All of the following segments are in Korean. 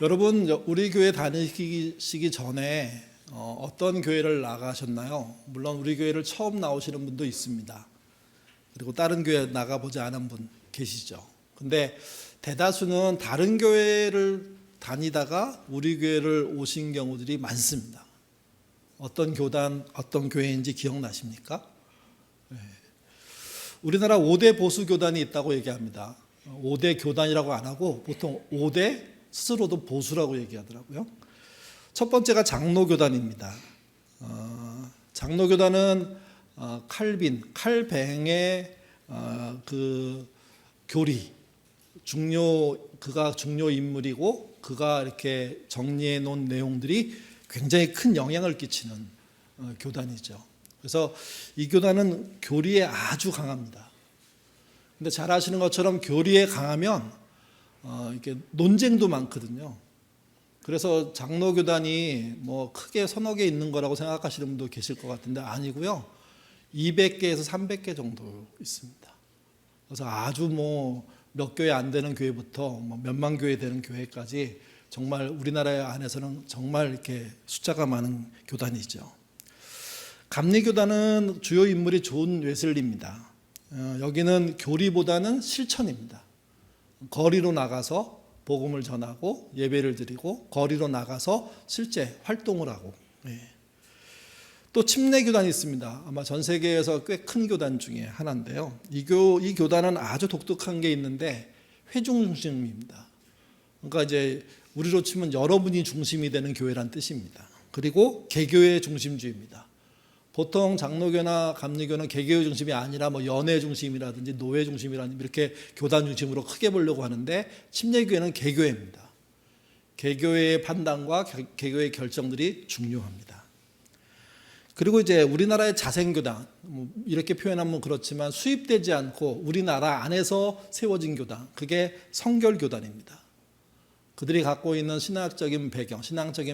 여러분, 우리 교회 다니시기 전에 어떤 교회를 나가셨나요? 물론 우리 교회를 처음 나오시는 분도 있습니다. 그리고 다른 교회 나가보지 않은 분 계시죠. 근데 대다수는 다른 교회를 다니다가 우리 교회를 오신 경우들이 많습니다. 어떤 교단, 어떤 교회인지 기억나십니까? 우리나라 5대 보수 교단이 있다고 얘기합니다. 5대 교단이라고 안 하고 보통 5대 스스로도 보수라고 얘기하더라고요. 첫 번째가 장로교단입니다. 장로교단은 칼뱅의 그 교리, 그가 중요 인물이고 그가 이렇게 정리해 놓은 내용들이 굉장히 큰 영향을 끼치는 교단이죠. 그래서 이 교단은 교리에 아주 강합니다. 근데 잘 아시는 것처럼 교리에 강하면 이렇게 논쟁도 많거든요. 그래서 장로교단이 뭐 크게 서너 개 있는 거라고 생각하시는 분도 계실 것 같은데 아니고요. 200개에서 300개 정도 있습니다. 그래서 아주 뭐 몇 교회 안 되는 교회부터 뭐 몇만 교회 되는 교회까지 정말 우리나라 안에서는 정말 이렇게 숫자가 많은 교단이죠. 감리교단은 주요 인물이 존 웨슬리입니다. 여기는 교리보다는 실천입니다. 거리로 나가서 복음을 전하고 예배를 드리고 거리로 나가서 실제 활동을 하고. 또 침례교단이 있습니다. 아마 전 세계에서 꽤 큰 교단 중에 하나인데요. 이 교단은 아주 독특한 게 있는데 회중 중심입니다. 그러니까 이제 우리로 치면 여러분이 중심이 되는 교회란 뜻입니다. 그리고 개교의 중심주의입니다. 보통 장로교나 감리교는 개교의 중심이 아니라 뭐 연회 중심이라든지 노회 중심이라든지 이렇게 교단 중심으로 크게 보려고 하는데 침례교회는 개교회입니다. 개교회의 판단과 개교회의 결정들이 중요합니다. 그리고 이제 우리나라의 자생교단, 이렇게 표현하면 그렇지만 수입되지 않고 우리나라 안에서 세워진 교단, 그게 성결교단입니다. 그들이 갖고 있는 신앙적인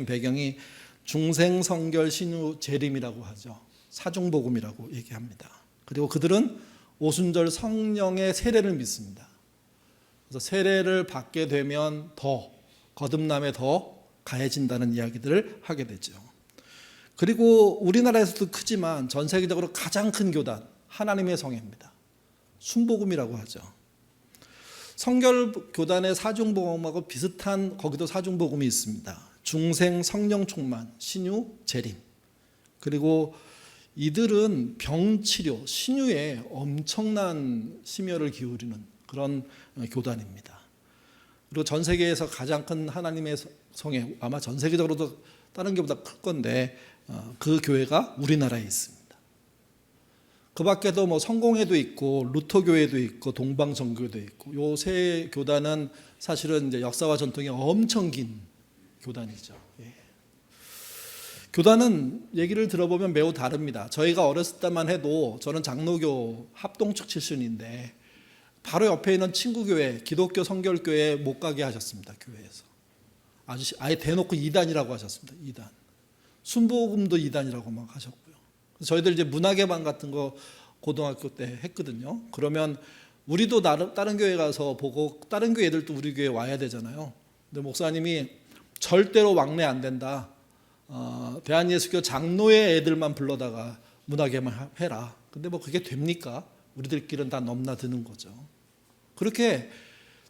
배경이 중생성결 신유 재림이라고 하죠. 사중복음이라고 얘기합니다. 그리고 그들은 오순절 성령의 세례를 믿습니다. 그래서 세례를 받게 되면 더 거듭남에 더 가해진다는 이야기들을 하게 되죠. 그리고 우리나라에서도 크지만 전 세계적으로 가장 큰 교단 하나님의 성회입니다. 순복음이라고 하죠. 성결교단의 사중복음하고 비슷한 거기도 사중복음이 있습니다. 중생 성령 충만, 신유 재림. 그리고 이들은 병치료, 신유에 엄청난 심혈을 기울이는 그런 교단입니다. 그리고 전 세계에서 가장 큰 하나님의 성회, 아마 전 세계적으로도 다른 교회보다 클 건데 그 교회가 우리나라에 있습니다. 그 밖에도 뭐 성공회도 있고 루터교회도 있고 동방정교회도 있고 요 세 교단은 사실은 이제 역사와 전통이 엄청 긴 교단이죠. 교단은 얘기를 들어보면 매우 다릅니다. 저희가 어렸을 때만 해도 저는 장로교 합동측 출신인데 바로 옆에 있는 친구교회 기독교 성결교회에 못 가게 하셨습니다. 교회에서 아예 대놓고 이단이라고 하셨습니다. 이단. 순복음도 이단이라고 막 하셨고요. 저희들 이제 문화개방 같은 거 고등학교 때 했거든요. 그러면 우리도 다른 교회 가서 보고 다른 교회 애들도 우리 교회 와야 되잖아요. 근데 목사님이 절대로 왕래 안 된다. 대한예수교 장로의 애들만 불러다가 문화개방 해라. 근데 뭐 그게 됩니까? 우리들끼리는 다 넘나드는 거죠. 그렇게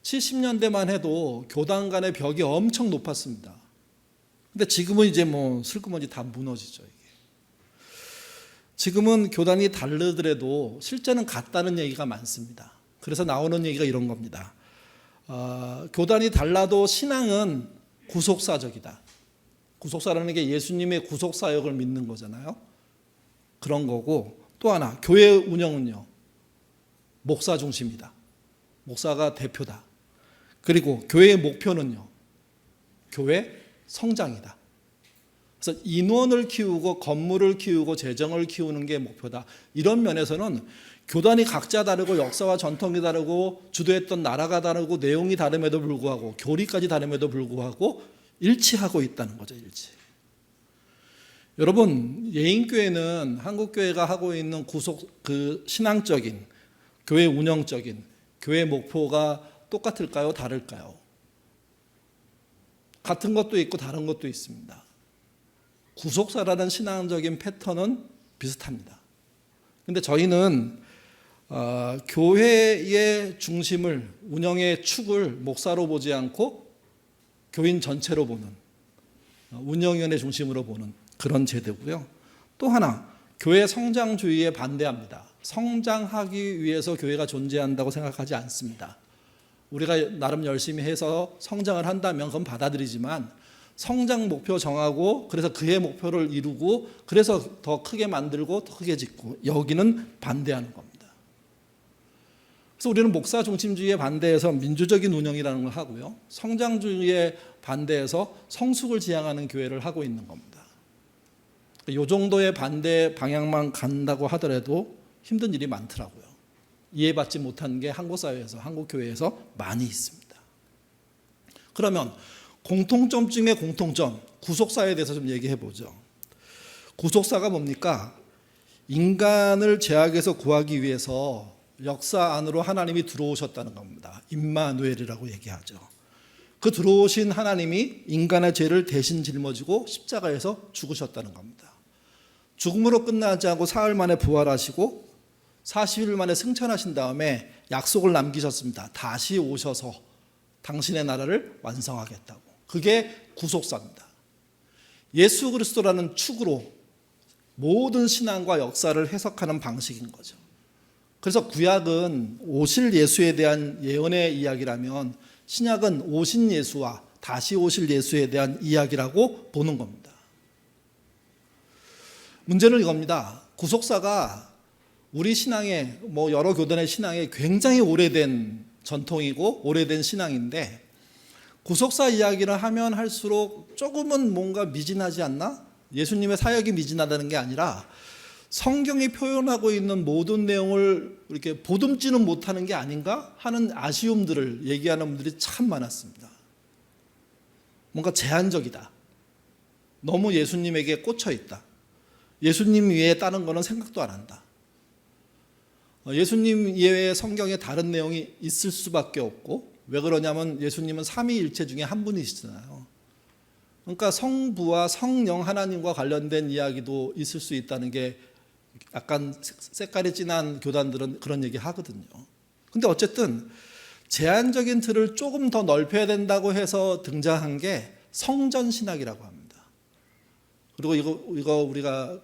70년대만 해도 교단 간의 벽이 엄청 높았습니다. 근데 지금은 이제 뭐 슬그머니 다 무너지죠. 이게. 지금은 교단이 다르더라도 실제는 같다는 얘기가 많습니다. 그래서 나오는 얘기가 이런 겁니다. 교단이 달라도 신앙은 구속사적이다. 구속사라는 게 예수님의 구속사역을 믿는 거잖아요. 그런 거고 또 하나 교회 운영은요. 목사 중심이다. 목사가 대표다. 그리고 교회의 목표는요. 교회 성장이다. 그래서 인원을 키우고 건물을 키우고 재정을 키우는 게 목표다. 이런 면에서는 교단이 각자 다르고 역사와 전통이 다르고 주도했던 나라가 다르고 내용이 다름에도 불구하고 교리까지 다름에도 불구하고 일치하고 있다는 거죠. 일치. 여러분, 예인교회는 한국교회가 하고 있는 신앙적인 교회 운영적인 교회 목표가 똑같을까요? 다를까요? 같은 것도 있고 다른 것도 있습니다. 구속사라는 신앙적인 패턴은 비슷합니다. 근데 저희는 교회의 중심을, 운영의 축을 목사로 보지 않고 교인 전체로 보는, 운영위원회 중심으로 보는 그런 제도고요. 또 하나, 교회 성장주의에 반대합니다. 성장하기 위해서 교회가 존재한다고 생각하지 않습니다. 우리가 나름 열심히 해서 성장을 한다면 그건 받아들이지만, 성장 목표 정하고 그래서 그의 목표를 이루고 그래서 더 크게 만들고 더 크게 짓고, 여기는 반대하는 겁니다. 그래서 우리는 목사 중심주의에 반대해서 민주적인 운영이라는 걸 하고요, 성장주의에 반대해서 성숙을 지향하는 교회를 하고 있는 겁니다. 이 정도의 반대 방향만 간다고 하더라도 힘든 일이 많더라고요. 이해받지 못한 게 한국 사회에서, 한국 교회에서 많이 있습니다. 그러면 공통점 중에 공통점, 구속사에 대해서 좀 얘기해 보죠. 구속사가 뭡니까? 인간을 죄악에서 구하기 위해서 역사 안으로 하나님이 들어오셨다는 겁니다. 임마누엘이라고 얘기하죠. 그 들어오신 하나님이 인간의 죄를 대신 짊어지고 십자가에서 죽으셨다는 겁니다. 죽음으로 끝나지 않고 사흘 만에 부활하시고 40일 만에 승천하신 다음에 약속을 남기셨습니다. 다시 오셔서 당신의 나라를 완성하겠다고. 그게 구속사입니다. 예수 그리스도라는 축으로 모든 신앙과 역사를 해석하는 방식인 거죠. 그래서 구약은 오실 예수에 대한 예언의 이야기라면 신약은 오신 예수와 다시 오실 예수에 대한 이야기라고 보는 겁니다. 문제는 이겁니다. 구속사가 우리 신앙의, 여러 교단의 신앙에 굉장히 오래된 전통이고 오래된 신앙인데, 구속사 이야기를 하면 할수록 조금은 뭔가 미진하지 않나? 예수님의 사역이 미진하다는 게 아니라 성경이 표현하고 있는 모든 내용을 이렇게 보듬지는 못하는 게 아닌가 하는 아쉬움들을 얘기하는 분들이 참 많았습니다. 뭔가 제한적이다. 너무 예수님에게 꽂혀 있다. 예수님 외에 다른 거는 생각도 안 한다. 예수님 이외에 성경에 다른 내용이 있을 수밖에 없고, 왜 그러냐면 예수님은 삼위일체 중에 한 분이시잖아요. 그러니까 성부와 성령 하나님과 관련된 이야기도 있을 수 있다는 게, 약간 색깔이 진한 교단들은 그런 얘기 하거든요. 근데 어쨌든 제한적인 틀을 조금 더 넓혀야 된다고 해서 등장한 게 성전신학이라고 합니다. 그리고 이거 우리가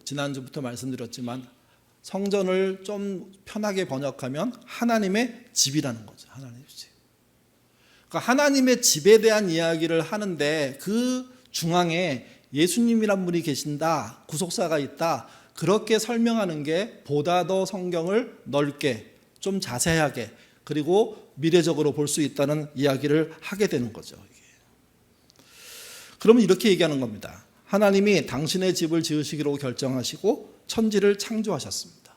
지난주부터 말씀드렸지만, 성전을 좀 편하게 번역하면 하나님의 집이라는 거죠. 하나님의 집. 그러니까 하나님의 집에 대한 이야기를 하는데 그 중앙에 예수님이란 분이 계신다, 구속사가 있다, 그렇게 설명하는 게 보다 더 성경을 넓게, 좀 자세하게, 그리고 미래적으로 볼 수 있다는 이야기를 하게 되는 거죠. 그러면 이렇게 얘기하는 겁니다. 하나님이 당신의 집을 지으시기로 결정하시고 천지를 창조하셨습니다.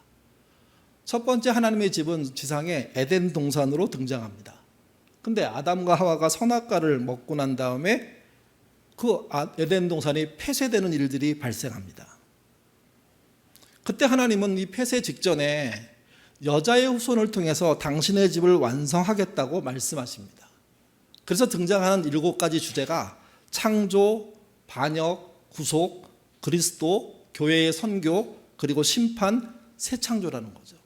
첫 번째 하나님의 집은 지상에 에덴 동산으로 등장합니다. 근데 아담과 하와가 선악과를 먹고 난 다음에 그 에덴 동산이 폐쇄되는 일들이 발생합니다. 그때 하나님은 이 폐쇄 직전에 여자의 후손을 통해서 당신의 집을 완성하겠다고 말씀하십니다. 그래서 등장하는 7가지 주제가 창조, 반역, 구속, 그리스도, 교회의 선교, 그리고 심판, 새 창조라는 거죠.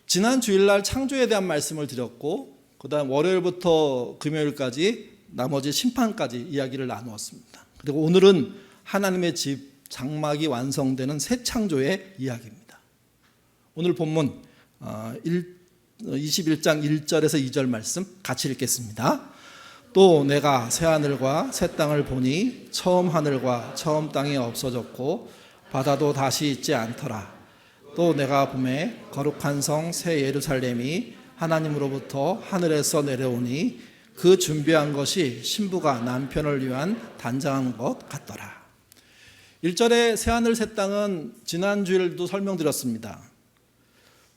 지난 주일날 창조에 대한 말씀을 드렸고, 그 다음 월요일부터 금요일까지 나머지 심판까지 이야기를 나누었습니다. 그리고 오늘은 하나님의 집 장막이 완성되는 새 창조의 이야기입니다. 오늘 본문 21장 1절에서 2절 말씀 같이 읽겠습니다. 또 내가 새 하늘과 새 땅을 보니 처음 하늘과 처음 땅이 없어졌고 바다도 다시 있지 않더라. 또 내가 보매 거룩한 성 새 예루살렘이 하나님으로부터 하늘에서 내려오니 그 준비한 것이 신부가 남편을 위한 단장한 것 같더라. 1절의 새 하늘 새 땅은 지난주일도 설명드렸습니다.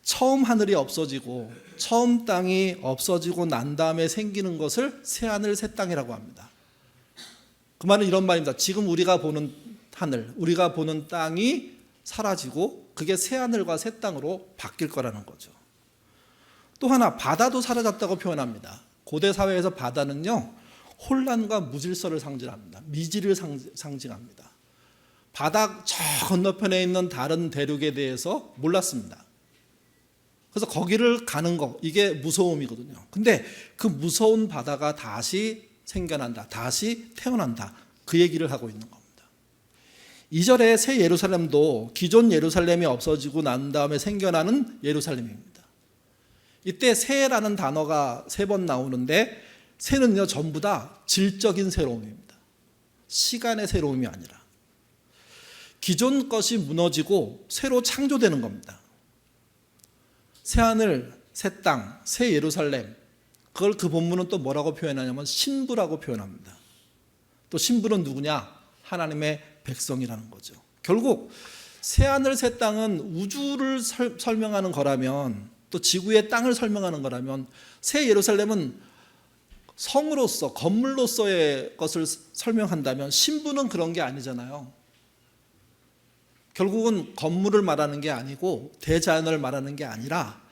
처음 하늘이 없어지고 처음 땅이 없어지고 난 다음에 생기는 것을 새 하늘 새 땅이라고 합니다. 그 말은 이런 말입니다. 지금 우리가 보는 하늘, 우리가 보는 땅이 사라지고 그게 새 하늘과 새 땅으로 바뀔 거라는 거죠. 또 하나, 바다도 사라졌다고 표현합니다. 고대 사회에서 바다는요, 혼란과 무질서를 상징합니다. 미지를 상징합니다. 바다 저 건너편에 있는 다른 대륙에 대해서 몰랐습니다. 그래서 거기를 가는 거, 이게 무서움이거든요. 근데 그 무서운 바다가 다시 생겨난다, 다시 태어난다, 그 얘기를 하고 있는 겁니다. 2절에 새 예루살렘도 기존 예루살렘이 없어지고 난 다음에 생겨나는 예루살렘입니다. 이때 새라는 단어가 3번 나오는데, 새는요 전부 다 질적인 새로움입니다. 시간의 새로움이 아니라 기존 것이 무너지고 새로 창조되는 겁니다. 새하늘, 새 땅, 새 예루살렘, 그걸 그 본문은 또 뭐라고 표현하냐면 신부라고 표현합니다. 또 신부는 누구냐? 하나님의 백성이라는 거죠. 결국 새하늘, 새 땅은 우주를 설명하는 거라면, 또 지구의 땅을 설명하는 거라면, 새 예루살렘은 성으로서, 건물로서의 것을 설명한다면 신부는 그런 게 아니잖아요. 결국은 건물을 말하는 게 아니고 대자연을 말하는 게 아니라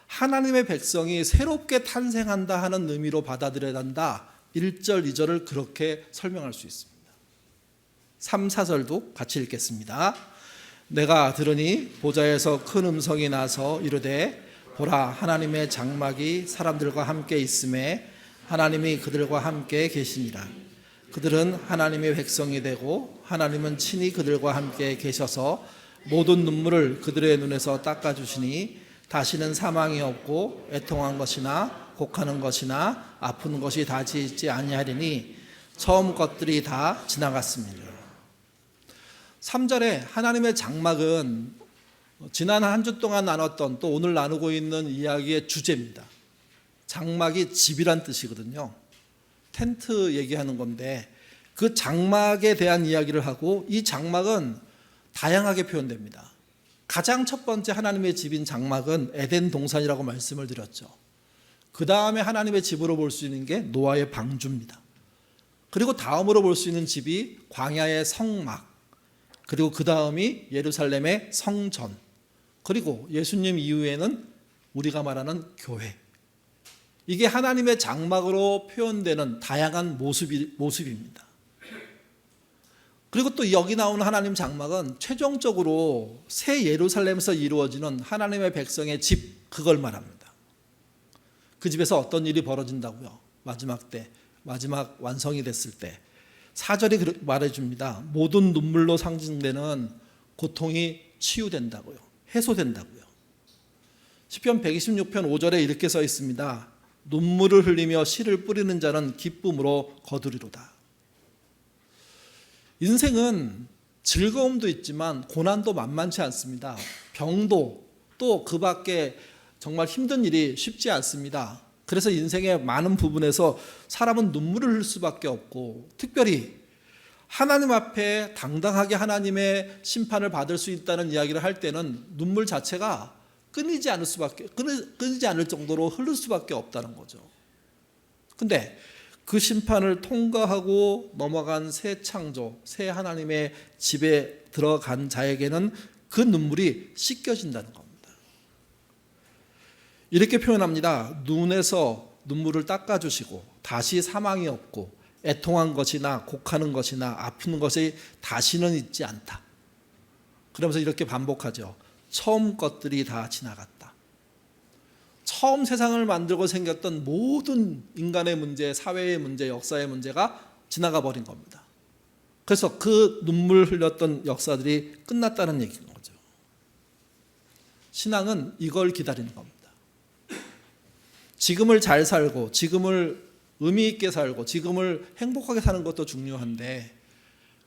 하나님의 백성이 새롭게 탄생한다 하는 의미로 받아들여야 한다. 1절, 2절을 그렇게 설명할 수 있습니다. 3, 4절도 같이 읽겠습니다. 내가 들으니 보좌에서 큰 음성이 나서 이르되 보라, 하나님의 장막이 사람들과 함께 있음에 하나님이 그들과 함께 계시니라. 그들은 하나님의 백성이 되고 하나님은 친히 그들과 함께 계셔서 모든 눈물을 그들의 눈에서 닦아주시니 다시는 사망이 없고 애통한 것이나 곡하는 것이나 아픈 것이 다시 있지 아니하리니 처음 것들이 다 지나갔습니다. 3절에 하나님의 장막은 지난 한 주 동안 나눴던, 또 오늘 나누고 있는 이야기의 주제입니다. 장막이 집이란 뜻이거든요. 텐트 얘기하는 건데, 그 장막에 대한 이야기를 하고, 이 장막은 다양하게 표현됩니다. 가장 첫 번째 하나님의 집인 장막은 에덴 동산이라고 말씀을 드렸죠. 그 다음에 하나님의 집으로 볼 수 있는 게 노아의 방주입니다. 그리고 다음으로 볼 수 있는 집이 광야의 성막, 그리고 그 다음이 예루살렘의 성전, 그리고 예수님 이후에는 우리가 말하는 교회. 이게 하나님의 장막으로 표현되는 다양한 모습입니다. 그리고 또 여기 나오는 하나님 장막은 최종적으로 새 예루살렘에서 이루어지는 하나님의 백성의 집, 그걸 말합니다. 그 집에서 어떤 일이 벌어진다고요? 마지막 때, 마지막 완성이 됐을 때 4절이 말해줍니다. 모든 눈물로 상징되는 고통이 치유된다고요. 해소된다고요. 시편 126편 5절에 이렇게 써 있습니다. 눈물을 흘리며 씨를 뿌리는 자는 기쁨으로 거두리로다. 인생은 즐거움도 있지만 고난도 만만치 않습니다. 병도, 또 그 밖에 정말 힘든 일이 쉽지 않습니다. 그래서 인생의 많은 부분에서 사람은 눈물을 흘릴 수밖에 없고, 특별히 하나님 앞에 당당하게 하나님의 심판을 받을 수 있다는 이야기를 할 때는 눈물 자체가 끊이지 않을 정도로 흐를 수밖에 없다는 거죠. 근데 그 심판을 통과하고 넘어간 새 창조, 새 하나님의 집에 들어간 자에게는 그 눈물이 씻겨진다는 겁니다. 이렇게 표현합니다. 눈에서 눈물을 닦아주시고 다시 사망이 없고 애통한 것이나 곡하는 것이나 아픈 것이 다시는 있지 않다. 그러면서 이렇게 반복하죠. 처음 것들이 다 지나갔다. 처음 세상을 만들고 생겼던 모든 인간의 문제, 사회의 문제, 역사의 문제가 지나가 버린 겁니다. 그래서 그 눈물 흘렸던 역사들이 끝났다는 얘기인 거죠. 신앙은 이걸 기다리는 겁니다. 지금을 잘 살고, 지금을 의미 있게 살고, 지금을 행복하게 사는 것도 중요한데,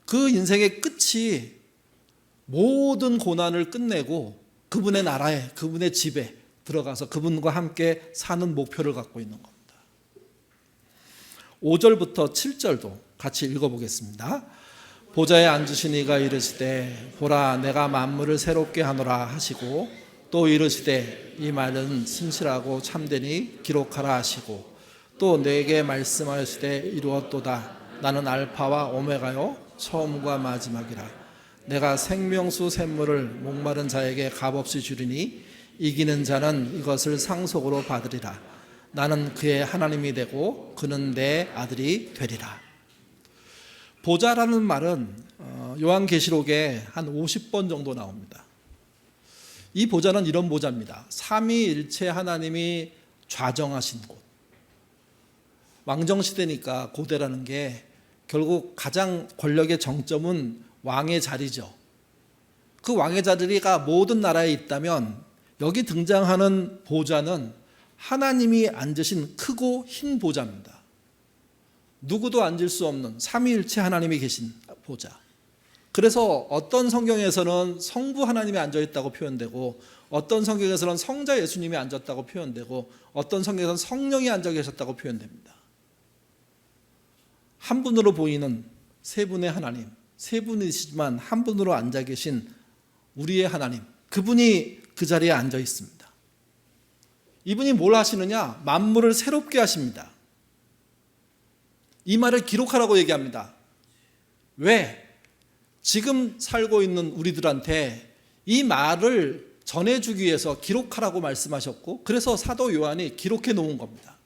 그 인생의 끝이 모든 고난을 끝내고 그분의 나라에, 그분의 집에 들어가서 그분과 함께 사는 목표를 갖고 있는 겁니다. 5절부터 7절도 같이 읽어보겠습니다. 보좌에 앉으신 이가 이르시되 보라, 내가 만물을 새롭게 하노라 하시고, 또 이르시되 이 말은 신실하고 참되니 기록하라 하시고, 또 내게 말씀하시되 이루었도다. 나는 알파와 오메가요 처음과 마지막이라. 내가 생명수 샘물을 목마른 자에게 값없이 주리니 이기는 자는 이것을 상속으로 받으리라. 나는 그의 하나님이 되고 그는 내 아들이 되리라. 보좌라는 말은 요한계시록에 한 50번 정도 나옵니다. 이 보좌는 이런 보좌입니다. 삼위일체 하나님이 좌정하신 곳. 왕정시대니까 고대라는 게 결국 가장 권력의 정점은 왕의 자리죠. 그 왕의 자리가 모든 나라에 있다면 여기 등장하는 보좌는 하나님이 앉으신 크고 흰 보좌입니다. 누구도 앉을 수 없는 삼위일체 하나님이 계신 보좌. 그래서 어떤 성경에서는 성부 하나님이 앉아있다고 표현되고 어떤 성경에서는 성자 예수님이 앉았다고 표현되고 어떤 성경에서는 성령이 앉아 계셨다고 표현됩니다. 한 분으로 보이는 세 분의 하나님, 세 분이시지만 한 분으로 앉아 계신 우리의 하나님, 그분이 그 자리에 앉아 있습니다. 이분이 뭘 하시느냐? 만물을 새롭게 하십니다. 이 말을 기록하라고 얘기합니다. 왜? 지금 살고 있는 우리들한테 이 말을 전해주기 위해서 기록하라고 말씀하셨고, 그래서 사도 요한이 기록해 놓은 겁니다.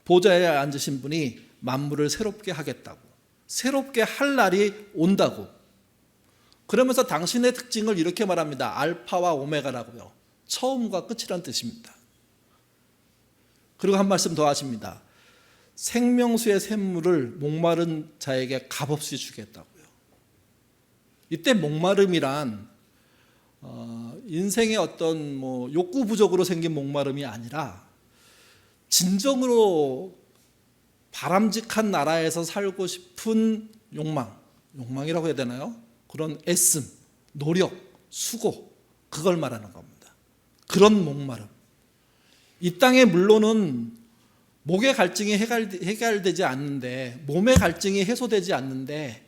보좌에 앉으신 분이 만물을 새롭게 하겠다고, 새롭게 할 날이 온다고. 그러면서 당신의 특징을 이렇게 말합니다. 알파와 오메가라고요. 처음과 끝이란 뜻입니다. 그리고 한 말씀 더 하십니다. 생명수의 샘물을 목마른 자에게 값없이 주겠다고요. 이때 목마름이란 인생의 어떤 욕구 부족으로 생긴 목마름이 아니라 진정으로 바람직한 나라에서 살고 싶은 욕망이라고 해야 되나요? 그런 애씀, 노력, 수고, 그걸 말하는 겁니다. 그런 목마름. 이 땅에 물론은 목의 갈증이 해결되지 않는데, 몸의 갈증이 해소되지 않는데,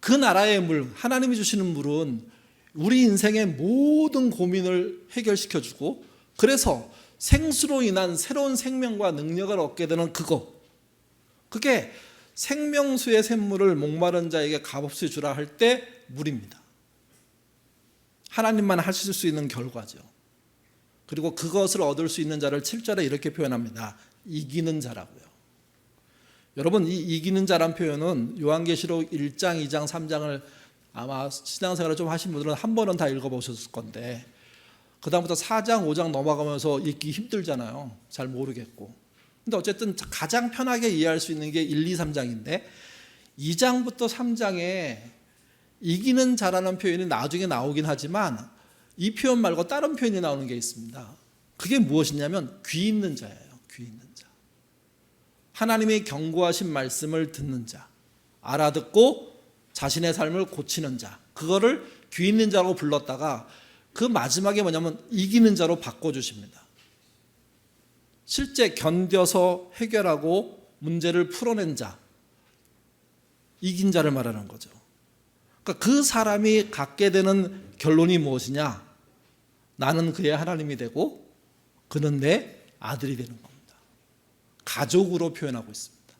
그 나라의 물, 하나님이 주시는 물은 우리 인생의 모든 고민을 해결시켜주고, 그래서 생수로 인한 새로운 생명과 능력을 얻게 되는 그게 생명수의 샘물을 목마른 자에게 값없이 주라 할 때 물입니다. 하나님만 하실 수 있는 결과죠. 그리고 그것을 얻을 수 있는 자를 7절에 이렇게 표현합니다. 이기는 자라고요. 여러분, 이 이기는 자란 표현은 요한계시록 1장, 2장, 3장을 아마 신앙생활을 좀 하신 분들은 한 번은 다 읽어보셨을 건데, 그 다음부터 4장, 5장 넘어가면서 읽기 힘들잖아요. 잘 모르겠고. 근데 어쨌든 가장 편하게 이해할 수 있는 게 1, 2, 3장인데 2장부터 3장에 이기는 자라는 표현이 나중에 나오긴 하지만 이 표현 말고 다른 표현이 나오는 게 있습니다. 그게 무엇이냐면 귀 있는 자예요. 귀 있는 자. 하나님의 경고하신 말씀을 듣는 자, 알아듣고 자신의 삶을 고치는 자, 그거를 귀 있는 자라고 불렀다가 그 마지막에 뭐냐면 이기는 자로 바꿔주십니다. 실제 견뎌서 해결하고 문제를 풀어낸 자, 이긴 자를 말하는 거죠. 그러니까 그 사람이 갖게 되는 결론이 무엇이냐? 나는 그의 하나님이 되고 그는 내 아들이 되는 겁니다. 가족으로 표현하고 있습니다.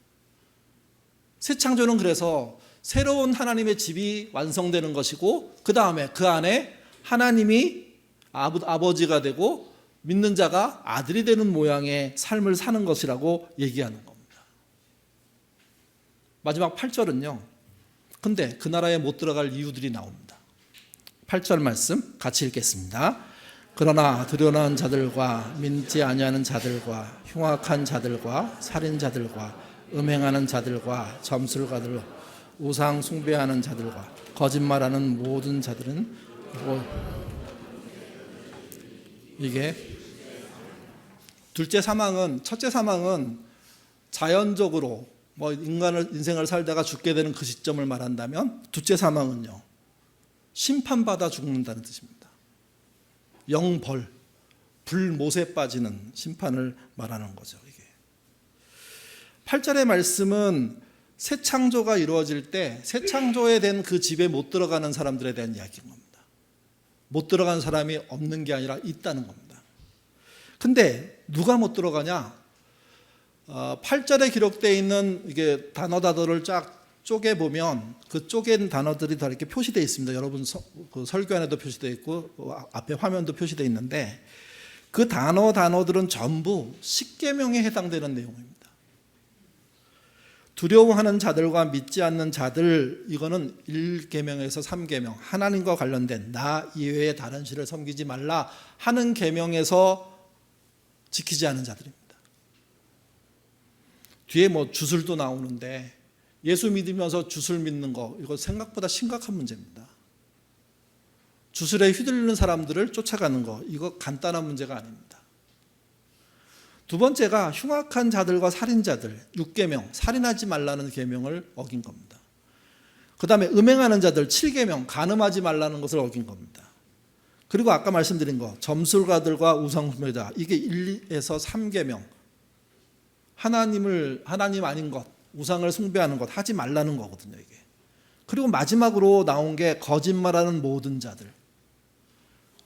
새 창조는 그래서 새로운 하나님의 집이 완성되는 것이고, 그 다음에 그 안에 하나님이 아버지가 되고 믿는 자가 아들이 되는 모양의 삶을 사는 것이라고 얘기하는 겁니다. 마지막 8절은요. 근데 그 나라에 못 들어갈 이유들이 나옵니다. 8절 말씀 같이 읽겠습니다. 그러나 드러난 자들과 믿지 아니하는 자들과 흉악한 자들과 살인자들과 음행하는 자들과 점술가들, 우상 숭배하는 자들과 거짓말하는 모든 자들은 이게 둘째 사망은, 첫째 사망은 자연적으로 인생을 살다가 죽게 되는 그 시점을 말한다면, 둘째 사망은요 심판받아 죽는다는 뜻입니다. 영벌, 불못에 빠지는 심판을 말하는 거죠. 이게 8절의 말씀은 새 창조가 이루어질 때 새 창조에 된 그 집에 못 들어가는 사람들에 대한 이야기인 겁니다. 못 들어가는 사람이 없는 게 아니라 있다는 겁니다. 근데 누가 못 들어가냐? 8절에 기록되어 있는 이게 단어들을 쫙 쪼개보면 그 쪼갠 단어들이 다 이렇게 표시되어 있습니다. 여러분 그 설교 안에도 표시되어 있고 앞에 화면도 표시되어 있는데, 그 단어들은 전부 십계명에 해당되는 내용입니다. 두려워하는 자들과 믿지 않는 자들, 이거는 1계명에서 3계명, 하나님과 관련된 나 이외에 다른 신을 섬기지 말라 하는 계명에서 지키지 않은 자들입니다. 뒤에 주술도 나오는데 예수 믿으면서 주술 믿는 거, 이거 생각보다 심각한 문제입니다. 주술에 휘둘리는 사람들을 쫓아가는 거, 이거 간단한 문제가 아닙니다. 두 번째가 흉악한 자들과 살인자들, 6계명, 살인하지 말라는 계명을 어긴 겁니다. 그 다음에 음행하는 자들, 7계명, 간음하지 말라는 것을 어긴 겁니다. 그리고 아까 말씀드린 거, 점술가들과 우상숭배자, 이게 1에서 3계명, 하나님 아닌 것, 우상을 숭배하는 것 하지 말라는 거거든요, 이게. 그리고 마지막으로 나온 게 거짓말하는 모든 자들,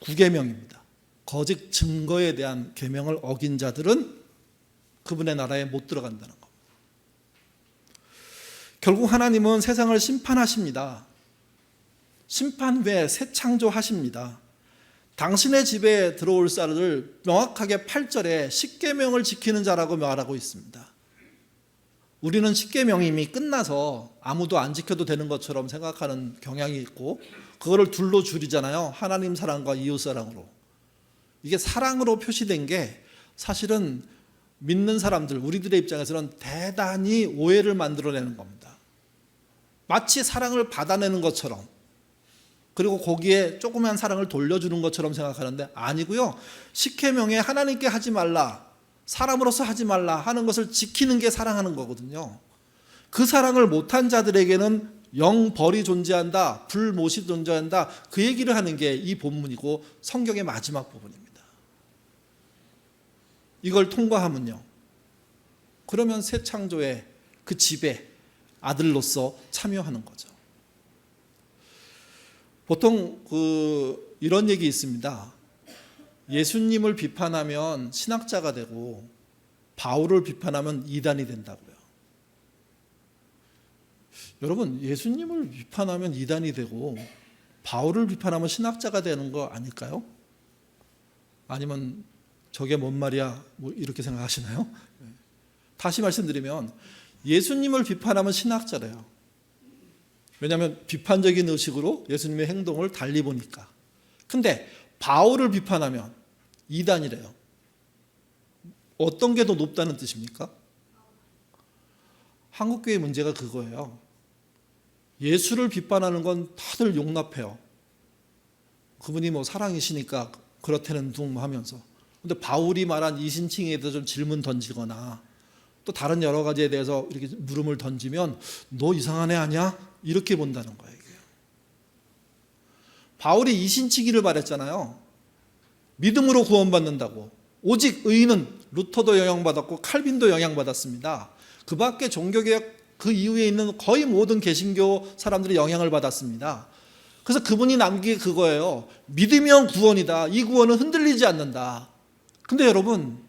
9계명입니다. 거짓 증거에 대한 계명을 어긴 자들은 그분의 나라에 못 들어간다는 겁니다. 결국 하나님은 세상을 심판하십니다. 심판 후에 새 창조하십니다. 당신의 집에 들어올 자를 명확하게 8절에 십계명을 지키는 자라고 말하고 있습니다. 우리는 십계명이 이미 끝나서 아무도 안 지켜도 되는 것처럼 생각하는 경향이 있고, 그거를 둘로 줄이잖아요. 하나님 사랑과 이웃 사랑으로. 이게 사랑으로 표시된 게 사실은 믿는 사람들, 우리들의 입장에서는 대단히 오해를 만들어내는 겁니다. 마치 사랑을 받아내는 것처럼, 그리고 거기에 조그만 사랑을 돌려주는 것처럼 생각하는데 아니고요. 십계명에 하나님께 하지 말라, 사람으로서 하지 말라 하는 것을 지키는 게 사랑하는 거거든요. 그 사랑을 못한 자들에게는 영벌이 존재한다, 불못이 존재한다, 그 얘기를 하는 게 이 본문이고 성경의 마지막 부분입니다. 이걸 통과하면요, 그러면 새 창조의 그 집에 아들로서 참여하는 거죠. 보통 이런 얘기 있습니다. 예수님을 비판하면 신학자가 되고 바울을 비판하면 이단이 된다고요. 여러분, 예수님을 비판하면 이단이 되고 바울을 비판하면 신학자가 되는 거 아닐까요? 아니면 저게 뭔 말이야, 이렇게 생각하시나요? 다시 말씀드리면 예수님을 비판하면 신학자래요. 왜냐하면 비판적인 의식으로 예수님의 행동을 달리 보니까. 근데 바울을 비판하면 이단이래요. 어떤 게 더 높다는 뜻입니까? 한국교회 문제가 그거예요. 예수를 비판하는 건 다들 용납해요. 그분이 사랑이시니까 그렇다는 둥 하면서. 근데 바울이 말한 이신칭에 대해서 좀 질문 던지거나 또 다른 여러 가지에 대해서 이렇게 물음을 던지면 너 이상한 애 아니야? 이렇게 본다는 거예요. 바울이 이신치기를 말했잖아요. 믿음으로 구원받는다고. 오직 의인은 루터도 영향받았고 칼빈도 영향받았습니다. 그 밖에 종교개혁 그 이후에 있는 거의 모든 개신교 사람들이 영향을 받았습니다. 그래서 그분이 남긴 게 그거예요. 믿으면 구원이다. 이 구원은 흔들리지 않는다. 근데 여러분,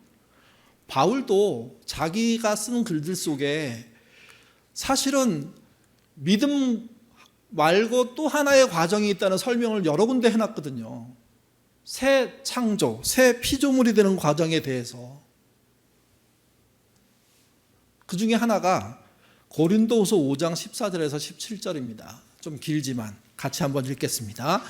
바울도 자기가 쓴 글들 속에 사실은 믿음 말고 또 하나의 과정이 있다는 설명을 여러 군데 해놨거든요. 새 창조, 새 피조물이 되는 과정에 대해서. 그 중에 하나가 고린도후서 5장 14절에서 17절입니다. 좀 길지만 같이 한번 읽겠습니다.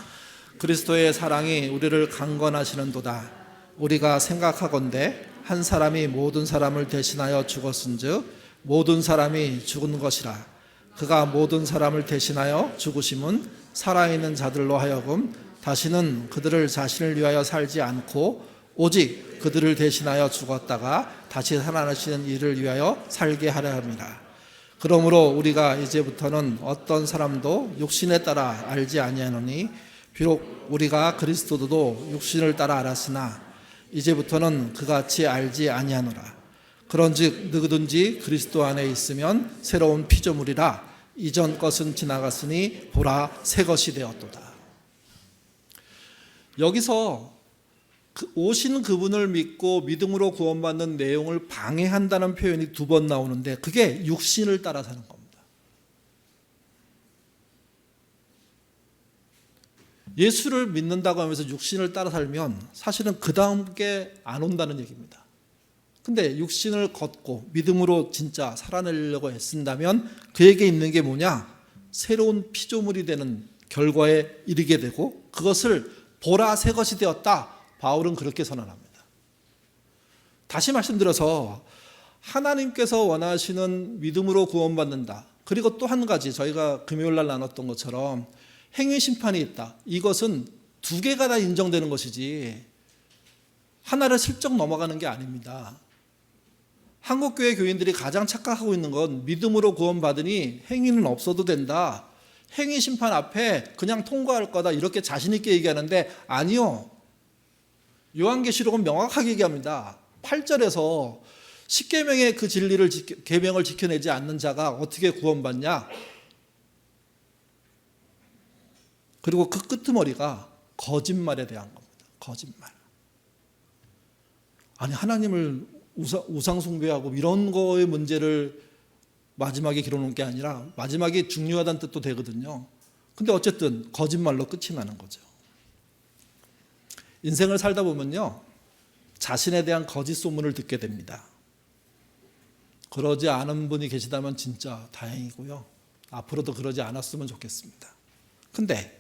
그리스도의 사랑이 우리를 강건하시는도다. 우리가 생각하건대 한 사람이 모든 사람을 대신하여 죽었은즉 모든 사람이 죽은 것이라. 그가 모든 사람을 대신하여 죽으심은 살아있는 자들로 하여금 다시는 그들을 자신을 위하여 살지 않고 오직 그들을 대신하여 죽었다가 다시 살아나시는 이를 위하여 살게 하려 합니다. 그러므로 우리가 이제부터는 어떤 사람도 육신에 따라 알지 아니하노니 비록 우리가 그리스도도 육신을 따라 알았으나 이제부터는 그같이 알지 아니하노라. 그런즉 누구든지 그리스도 안에 있으면 새로운 피조물이라. 이전 것은 지나갔으니 보라 새 것이 되었도다. 여기서 오신 그분을 믿고 믿음으로 구원받는 내용을 방해한다는 표현이 2번 나오는데 그게 육신을 따라 사는 겁니다. 예수를 믿는다고 하면서 육신을 따라 살면 사실은 그 다음 게 안 온다는 얘기입니다. 근데 육신을 걷고 믿음으로 진짜 살아내려고 애쓴다면 그에게 있는 게 뭐냐? 새로운 피조물이 되는 결과에 이르게 되고 그것을 보라 새 것이 되었다. 바울은 그렇게 선언합니다. 다시 말씀드려서 하나님께서 원하시는 믿음으로 구원받는다. 그리고 또 한 가지 저희가 금요일 날 나눴던 것처럼 행위 심판이 있다. 이것은 두 개가 다 인정되는 것이지 하나를 슬쩍 넘어가는 게 아닙니다. 한국교회 교인들이 가장 착각하고 있는 건 믿음으로 구원받으니 행위는 없어도 된다. 행위 심판 앞에 그냥 통과할 거다. 이렇게 자신 있게 얘기하는데 아니요. 요한계시록은 명확하게 얘기합니다. 8절에서 십계명의 그 진리를 계명을 지켜내지 않는 자가 어떻게 구원받냐? 그리고 그 끄트머리가 거짓말에 대한 겁니다. 거짓말. 아니 하나님을 우상 숭배하고 이런 거의 문제를 마지막에 길어놓은 게 아니라 마지막에 중요하다는 뜻도 되거든요. 근데 어쨌든 거짓말로 끝이 나는 거죠. 인생을 살다 보면요. 자신에 대한 거짓 소문을 듣게 됩니다. 그러지 않은 분이 계시다면 진짜 다행이고요. 앞으로도 그러지 않았으면 좋겠습니다. 근데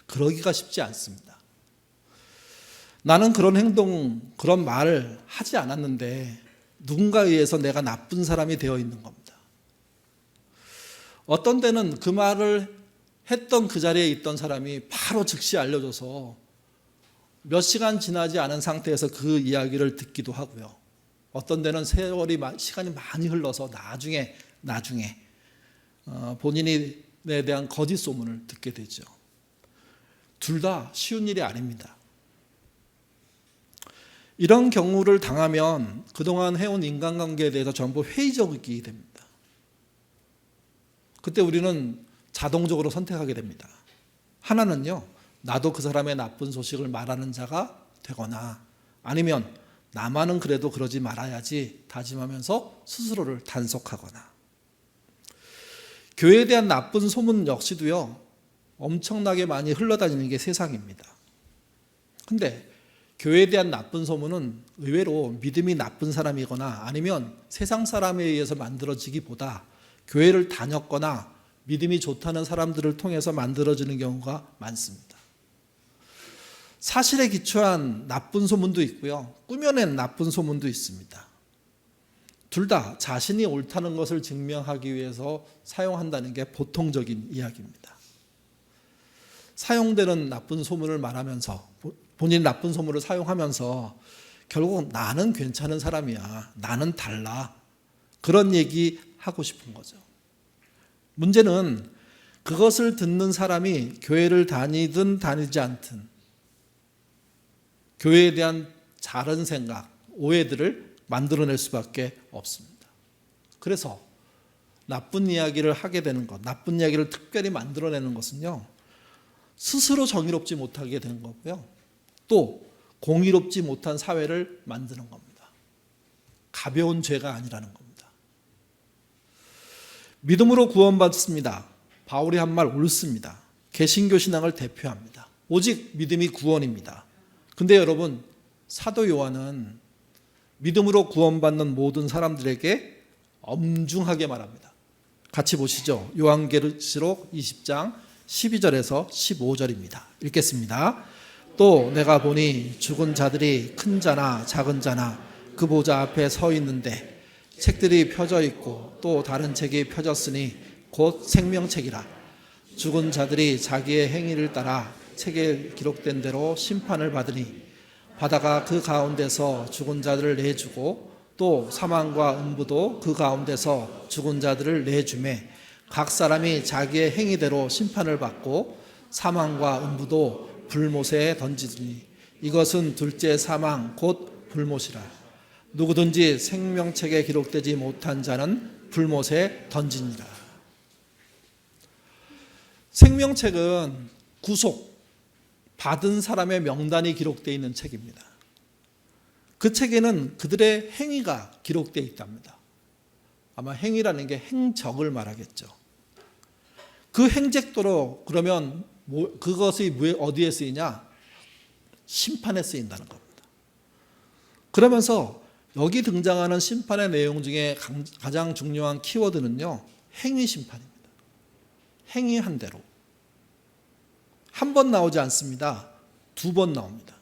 그러기가 쉽지 않습니다. 나는 그런 행동, 그런 말을 하지 않았는데 누군가에 의해서 내가 나쁜 사람이 되어 있는 겁니다. 어떤 때는 그 말을 했던 그 자리에 있던 사람이 바로 즉시 알려줘서 몇 시간 지나지 않은 상태에서 그 이야기를 듣기도 하고요. 어떤 데는 시간이 많이 흘러서 나중에 본인에 대한 거짓 소문을 듣게 되죠. 둘 다 쉬운 일이 아닙니다. 이런 경우를 당하면 그동안 해온 인간관계에 대해서 전부 회의적이게 됩니다. 그때 우리는 자동적으로 선택하게 됩니다. 하나는요, 나도 그 사람의 나쁜 소식을 말하는 자가 되거나 아니면 나만은 그래도 그러지 말아야지 다짐하면서 스스로를 단속하거나. 교회에 대한 나쁜 소문 역시도요, 엄청나게 많이 흘러다니는 게 세상입니다. 근데 교회에 대한 나쁜 소문은 의외로 믿음이 나쁜 사람이거나 아니면 세상 사람에 의해서 만들어지기보다 교회를 다녔거나 믿음이 좋다는 사람들을 통해서 만들어지는 경우가 많습니다. 사실에 기초한 나쁜 소문도 있고요. 꾸며낸 나쁜 소문도 있습니다. 둘 다 자신이 옳다는 것을 증명하기 위해서 사용한다는 게 보통적인 이야기입니다. 사용되는 나쁜 소문을 말하면서 본인 나쁜 소문을 사용하면서 결국 나는 괜찮은 사람이야. 나는 달라. 그런 얘기 하고 싶은 거죠. 문제는 그것을 듣는 사람이 교회를 다니든 다니지 않든 교회에 대한 다른 생각, 오해들을 만들어낼 수밖에 없습니다. 그래서 나쁜 이야기를 하게 되는 것, 나쁜 이야기를 특별히 만들어내는 것은요, 스스로 정의롭지 못하게 되는 거고요. 또 공의롭지 못한 사회를 만드는 겁니다. 가벼운 죄가 아니라는 겁니다. 믿음으로 구원받습니다. 바울이 한 말 옳습니다. 개신교 신앙을 대표합니다. 오직 믿음이 구원입니다. 근데 여러분, 사도 요한은 믿음으로 구원받는 모든 사람들에게 엄중하게 말합니다. 같이 보시죠. 요한계시록 20장 12절에서 15절입니다. 읽겠습니다. 또 내가 보니 죽은 자들이 큰 자나 작은 자나 그 보좌 앞에 서 있는데 책들이 펴져 있고 또 다른 책이 펴졌으니 곧 생명책이라. 죽은 자들이 자기의 행위를 따라 책에 기록된 대로 심판을 받으니 바다가 그 가운데서 죽은 자들을 내주고 또 사망과 음부도 그 가운데서 죽은 자들을 내주매 각 사람이 자기의 행위대로 심판을 받고 사망과 음부도 불못에 던지더니 이것은 둘째 사망 곧 불못이라. 누구든지 생명책에 기록되지 못한 자는 불못에 던지니라. 생명책은 구속 받은 사람의 명단이 기록되어 있는 책입니다. 그 책에는 그들의 행위가 기록되어 있답니다. 아마 행위라는 게 행적을 말하겠죠. 그 행적도로 그러면 그것이 어디에 쓰이냐? 심판에 쓰인다는 겁니다. 그러면서 여기 등장하는 심판의 내용 중에 가장 중요한 키워드는요, 행위 심판입니다. 행위한 대로. 한 번 나오지 않습니다. 2번 나옵니다.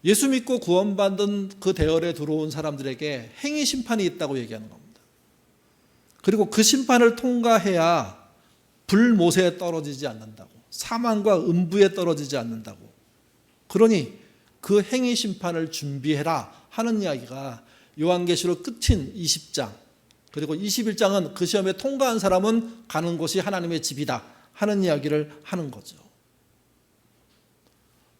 예수 믿고 구원받은 그 대열에 들어온 사람들에게 행위 심판이 있다고 얘기하는 겁니다. 그리고 그 심판을 통과해야 불못에 떨어지지 않는다고, 사망과 음부에 떨어지지 않는다고. 그러니 그 행위 심판을 준비해라 하는 이야기가 요한계시록 끝인 20장, 그리고 21장은 그 시험에 통과한 사람은 가는 곳이 하나님의 집이다 하는 이야기를 하는 거죠.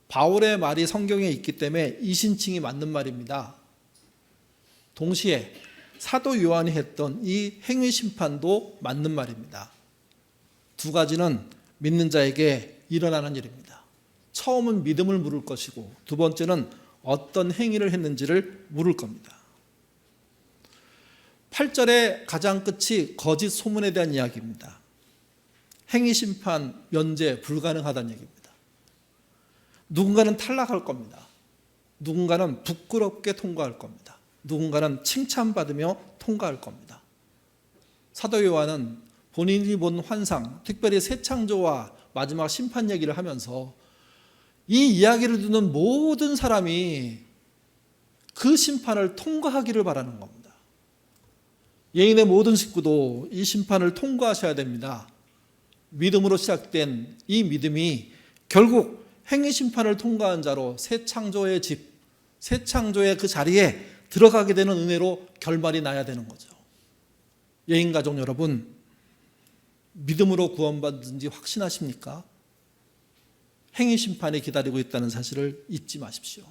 바울의 말이 성경에 있기 때문에 이 신칭이 맞는 말입니다. 동시에 사도 요한이 했던 이 행위 심판도 맞는 말입니다. 두 가지는 믿는 자에게 일어나는 일입니다. 처음은 믿음을 물을 것이고, 두 번째는 어떤 행위를 했는지를 물을 겁니다. 8절의 가장 끝이 거짓 소문에 대한 이야기입니다. 행위 심판 면제 불가능하다는 얘기입니다. 누군가는 탈락할 겁니다. 누군가는 부끄럽게 통과할 겁니다. 누군가는 칭찬받으며 통과할 겁니다. 사도 요한은 본인이 본 환상, 특별히 새 창조와 마지막 심판 얘기를 하면서 이 이야기를 듣는 모든 사람이 그 심판을 통과하기를 바라는 겁니다. 예인의 모든 식구도 이 심판을 통과하셔야 됩니다. 믿음으로 시작된 이 믿음이 결국 행위 심판을 통과한 자로 새 창조의 집, 새 창조의 그 자리에 들어가게 되는 은혜로 결말이 나야 되는 거죠. 예인 가족 여러분, 믿음으로 구원받은지 확신하십니까? 행위 심판이 기다리고 있다는 사실을 잊지 마십시오.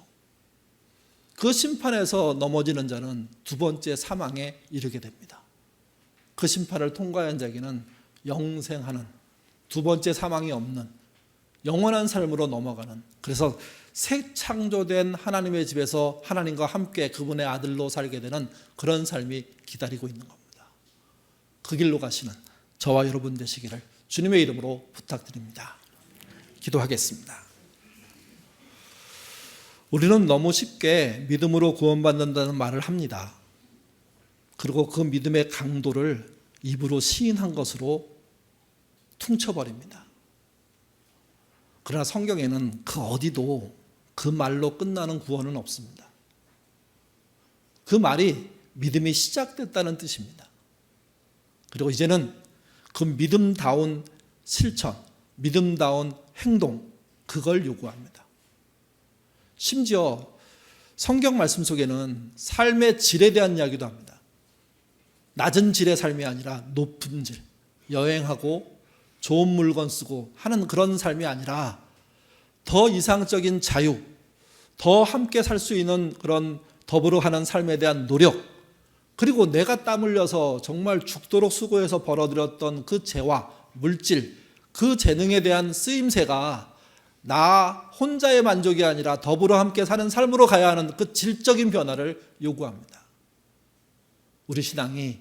그 심판에서 넘어지는 자는 두 번째 사망에 이르게 됩니다. 그 심판을 통과한 자에게는 영생하는, 두 번째 사망이 없는 영원한 삶으로 넘어가는, 그래서 새 창조된 하나님의 집에서 하나님과 함께 그분의 아들로 살게 되는 그런 삶이 기다리고 있는 겁니다. 그 길로 가시는 저와 여러분 되시기를 주님의 이름으로 부탁드립니다. 기도하겠습니다. 우리는 너무 쉽게 믿음으로 구원받는다는 말을 합니다. 그리고 그 믿음의 강도를 입으로 시인한 것으로 퉁쳐버립니다. 그러나 성경에는 그 어디도 그 말로 끝나는 구원은 없습니다. 그 말이 믿음이 시작됐다는 뜻입니다. 그리고 이제는 그 믿음다운 실천, 믿음다운 행동, 그걸 요구합니다. 심지어 성경 말씀 속에는 삶의 질에 대한 이야기도 합니다. 낮은 질의 삶이 아니라 높은 질, 여행하고 좋은 물건 쓰고 하는 그런 삶이 아니라 더 이상적인 자유, 더 함께 살 수 있는 그런 더불어 하는 삶에 대한 노력, 그리고 내가 땀 흘려서 정말 죽도록 수고해서 벌어들였던 그 재화, 물질, 그 재능에 대한 쓰임새가 나 혼자의 만족이 아니라 더불어 함께 사는 삶으로 가야 하는 그 질적인 변화를 요구합니다. 우리 신앙이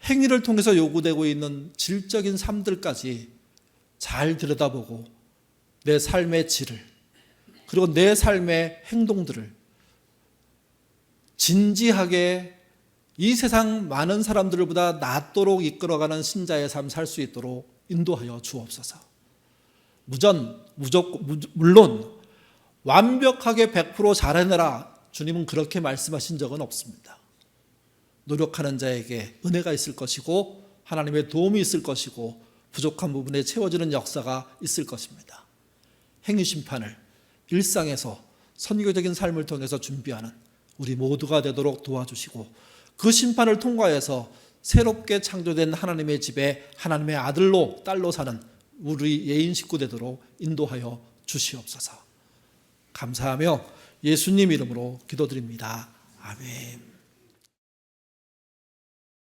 행위를 통해서 요구되고 있는 질적인 삶들까지 잘 들여다보고 내 삶의 질을, 그리고 내 삶의 행동들을 진지하게 이 세상 많은 사람들보다 낫도록 이끌어가는 신자의 삶 살 수 있도록 인도하여 주옵소서. 물론 완벽하게 100% 잘해내라, 주님은 그렇게 말씀하신 적은 없습니다. 노력하는 자에게 은혜가 있을 것이고 하나님의 도움이 있을 것이고 부족한 부분에 채워지는 역사가 있을 것입니다. 행위 심판을 일상에서 선교적인 삶을 통해서 준비하는 우리 모두가 되도록 도와주시고, 그 심판을 통과해서 새롭게 창조된 하나님의 집에 하나님의 아들로 딸로 사는 우리 예인 식구 되도록 인도하여 주시옵소서. 감사하며 예수님 이름으로 기도드립니다. 아멘.